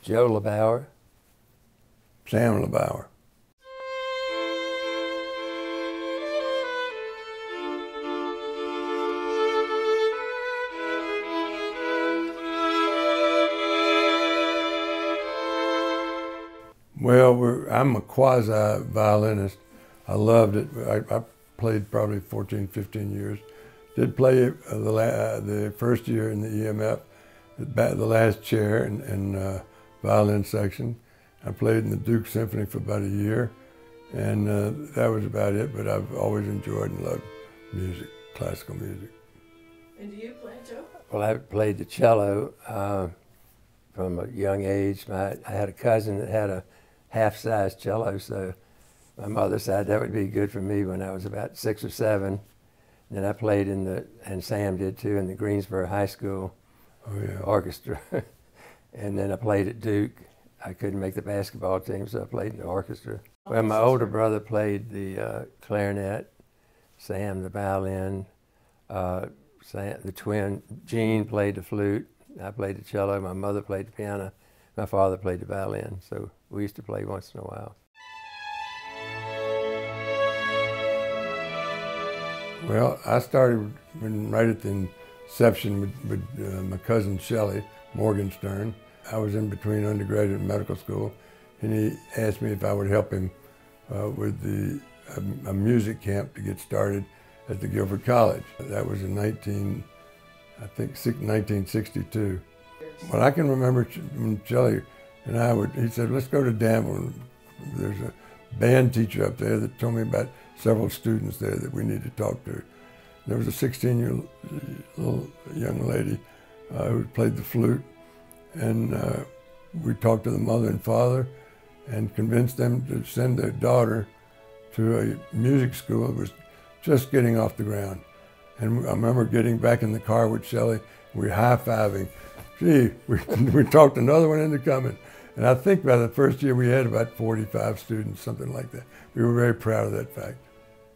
Joe LeBauer. Sam LeBauer. Well, I'm a quasi-violinist. I loved it. I played probably 14, 15 years. Did play the first year in the EMF, the last chair in violin section. I played in the Duke Symphony for about a year, and that was about it, but I've always enjoyed and loved music, classical music. And do you play, Joe? Well, I played the cello from a young age. I had a cousin that had a half-size cello, so my mother said that would be good for me when I was about 6 or 7. And then I played and Sam did too, in the Greensboro High School orchestra. And then I played at Duke. I couldn't make the basketball team, so I played in the orchestra. Well, my older brother played the clarinet, Sam the violin, the twin, Gene played the flute, I played the cello, my mother played the piano, my father played the violin, so we used to play once in a while. Well, I started right at the inception with my cousin Shelley Morgenstern. I was in between undergraduate and medical school, and he asked me if I would help him with a music camp to get started at the Guilford College. That was in 1962. Well, I can remember when Shelley and he said, let's go to Danville. There's a band teacher up there that told me about several students there that we need to talk to. There was a 16-year-old young lady who played the flute, and we talked to the mother and father and convinced them to send their daughter to a music school that was just getting off the ground. And I remember getting back in the car with Shelley, we were high-fiving. Gee, we talked another one into coming. And I think by the first year we had about 45 students, something like that. We were very proud of that fact.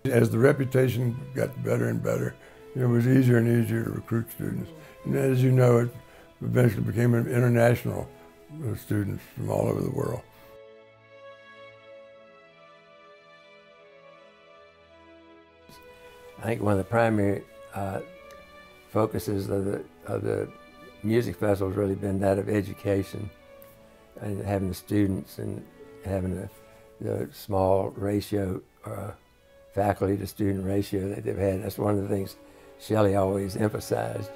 As the reputation got better and better, it was easier and easier to recruit students. And as you know, it eventually became an international students from all over the world. I think one of the primary focuses of the music festival has really been that of education, and having the students and having the small ratio, faculty to student ratio that they've had. That's one of the things Shelley always emphasized.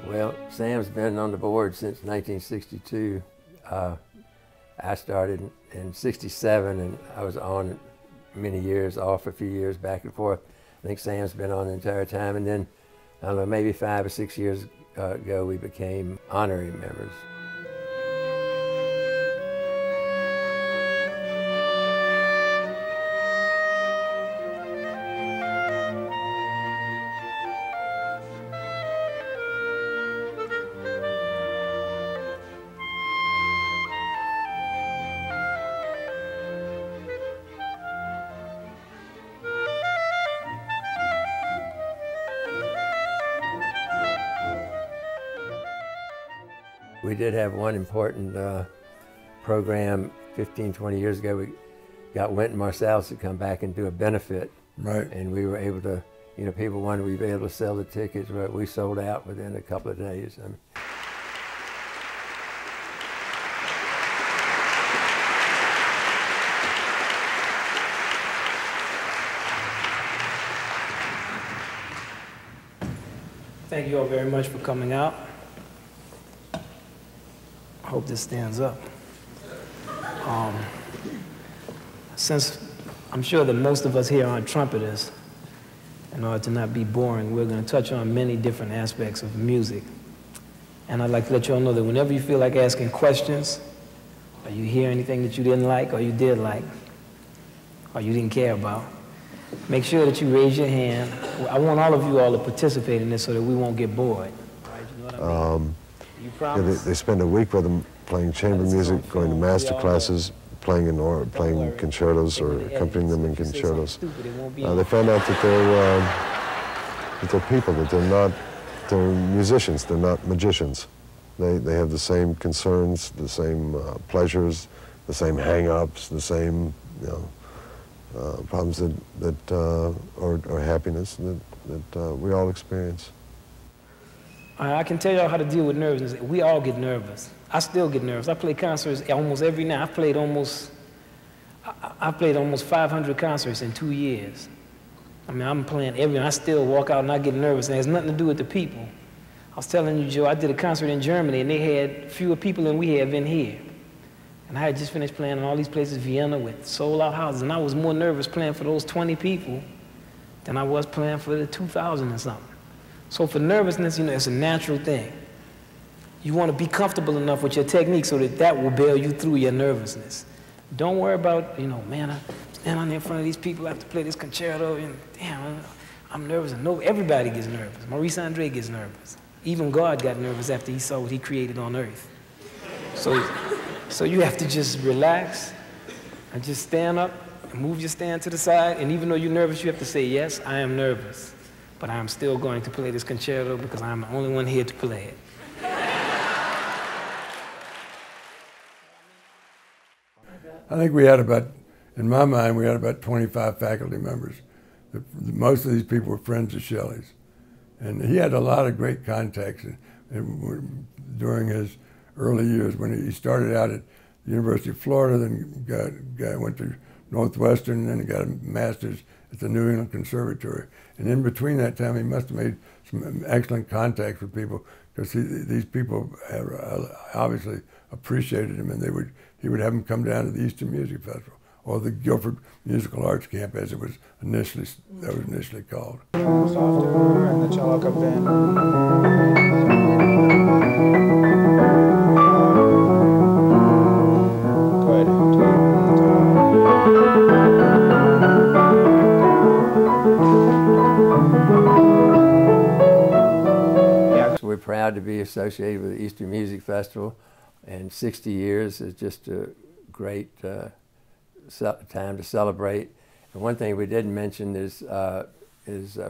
Well, Sam's been on the board since 1962. I started in '67, and I was on many years, off a few years, back and forth. I think Sam's been on the entire time, and then, I don't know, maybe 5 or 6 years ago, we became honorary members. We did have one important program 15, 20 years ago. We got Wynton Marsalis to come back and do a benefit. Right. And we were able to, people wanted to be able to sell the tickets, but we sold out within a couple of days. I mean, Thank you all very much for coming out. I hope this stands up. Since I'm sure that most of us here aren't trumpeters, in order to not be boring, we're going to touch on many different aspects of music. And I'd like to let you all know that whenever you feel like asking questions, or you hear anything that you didn't like, or you did like, or you didn't care about, make sure that you raise your hand. I want all of you all to participate in this so that we won't get bored. Right? You know what I mean? Yeah, they spend a week with them playing chamber music, going to master classes, playing concertos or accompanying them in concertos. They found out that they're people, that they're musicians, they're not magicians. They have the same concerns, the same pleasures, the same hang-ups, the same problems or happiness that we all experience. I can tell y'all how to deal with nervousness. We all get nervous. I still get nervous. I play concerts almost every night. I've played almost 500 concerts in 2 years. I mean, I'm playing every night. I still walk out and I get nervous, and it has nothing to do with the people. I was telling you, Joe, I did a concert in Germany, and they had fewer people than we have in here. And I had just finished playing in all these places, Vienna, with sold-out houses, and I was more nervous playing for those 20 people than I was playing for the 2,000 or something. So for nervousness, you know, it's a natural thing. You want to be comfortable enough with your technique so that that will bail you through your nervousness. Don't worry about, you know, man, I stand on there in front of these people, I have to play this concerto, and damn, I'm nervous. And everybody gets nervous. Maurice Andre gets nervous. Even God got nervous after he saw what he created on earth. So you have to just relax and just stand up and move your stand to the side. And even though you're nervous, you have to say, yes, I am nervous, but I'm still going to play this concerto because I'm the only one here to play it. I think we had about, in my mind, we had about 25 faculty members. Most of these people were friends of Shelley's. And he had a lot of great contacts during his early years when he started out at the University of Florida, then went to Northwestern, and then he got a master's at the New England Conservatory. And in between that time, he must have made some excellent contacts with people, because these people obviously appreciated him, and he would have them come down to the Eastern Music Festival, or the Guilford Musical Arts Camp, as it was initially called. Softer, and the cello comes in. We're proud to be associated with the Eastern Music Festival, and 60 years is just a great time to celebrate. And one thing we didn't mention is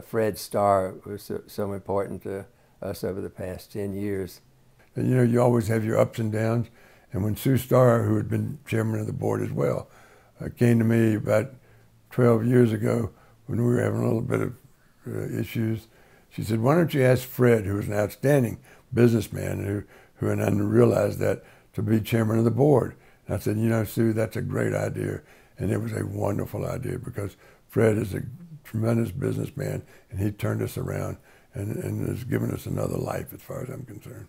Fred Starr was so important to us over the past 10 years. And you know, you always have your ups and downs. And when Sue Starr, who had been chairman of the board as well, came to me about 12 years ago when we were having a little bit of issues, she said, why don't you ask Fred, who was an outstanding businessman, who and I realized that, to be chairman of the board. And I said, you know, Sue, that's a great idea. And it was a wonderful idea, because Fred is a tremendous businessman, and he turned us around and has given us another life as far as I'm concerned.